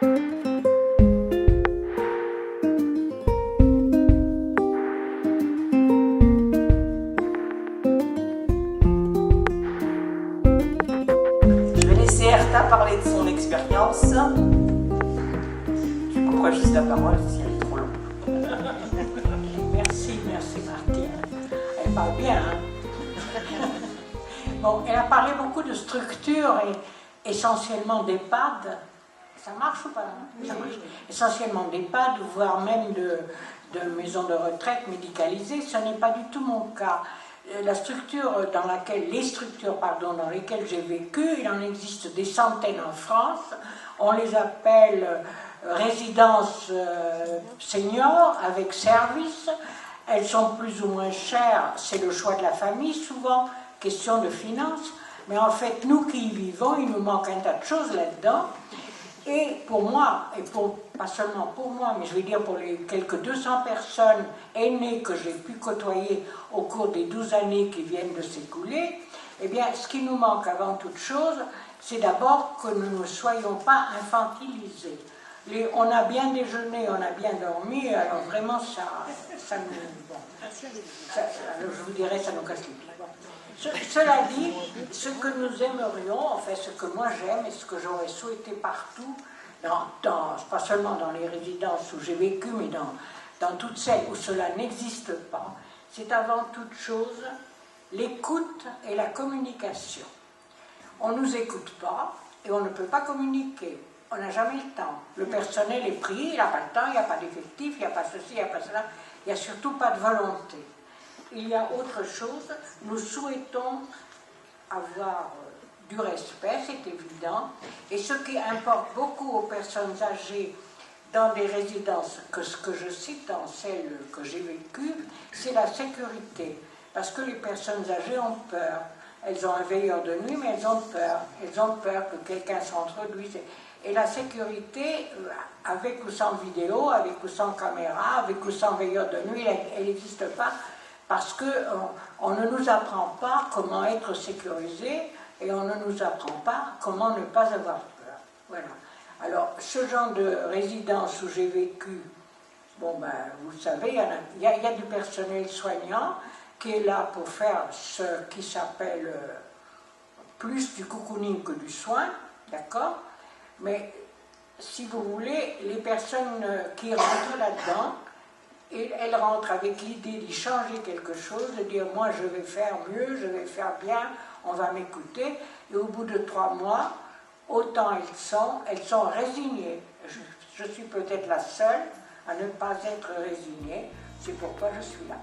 Je vais laisser Erta parler de son expérience. Tu couperas juste la parole si elle est trop longue. Merci Martine. Elle parle bien. Hein. Bon, elle a parlé beaucoup de structures et essentiellement d'EHPAD. Ça marche ou pas? Ça marche. Essentiellement d'EHPAD, voire même de maisons de retraite médicalisées. Ce n'est pas du tout mon cas. La structure dans laquelle, les structures pardon, dans lesquelles j'ai vécu, il en existe des centaines en France. On les appelle résidences seniors avec service. Elles sont plus ou moins chères, c'est le choix de la famille souvent, question de finances. Mais en fait, nous qui y vivons, il nous manque un tas de choses là-dedans. Et pour moi, et pas seulement pour moi, mais je vais dire pour les quelques 200 personnes aînées que j'ai pu côtoyer au cours des 12 années qui viennent de s'écouler, eh bien, ce qui nous manque avant toute chose, c'est d'abord que nous ne soyons pas infantilisés. On a bien déjeuné, on a bien dormi, alors vraiment ça nous... Bon, alors je vous dirais, ça nous casse les pieds. Cela dit, ce que nous aimerions, enfin ce que moi j'aime et ce que j'aurais souhaité partout, pas seulement dans les résidences où j'ai vécu, mais dans toutes celles où cela n'existe pas, c'est avant toute chose l'écoute et la communication. On ne nous écoute pas et on ne peut pas communiquer. On n'a jamais le temps. Le personnel est pris, il n'a pas le temps, il n'y a pas d'effectif, il n'y a pas ceci, il n'y a pas cela, il n'y a surtout pas de volonté. Il y a autre chose, nous souhaitons avoir du respect, c'est évident, et ce qui importe beaucoup aux personnes âgées dans des résidences, ce que je cite dans celles que j'ai vécues, c'est la sécurité, parce que les personnes âgées ont peur. Elles ont un veilleur de nuit, mais elles ont peur que quelqu'un s'introduise. Et la sécurité, avec ou sans vidéo, avec ou sans caméra, avec ou sans veilleur de nuit, elle n'existe pas, parce qu'on ne nous apprend pas comment être sécurisé et on ne nous apprend pas comment ne pas avoir peur. Voilà. Alors, ce genre de résidence où j'ai vécu, bon ben, vous savez, il y a du personnel soignant qui est là pour faire ce qui s'appelle plus du cocooning que du soin, d'accord? Mais si vous voulez, les personnes qui rentrent là-dedans, et elles rentrent avec l'idée d'y changer quelque chose, de dire moi je vais faire mieux, je vais faire bien, on va m'écouter, et au bout de 3 mois, autant elles sont résignées. Je suis peut-être la seule à ne pas être résignée, c'est pourquoi je suis là.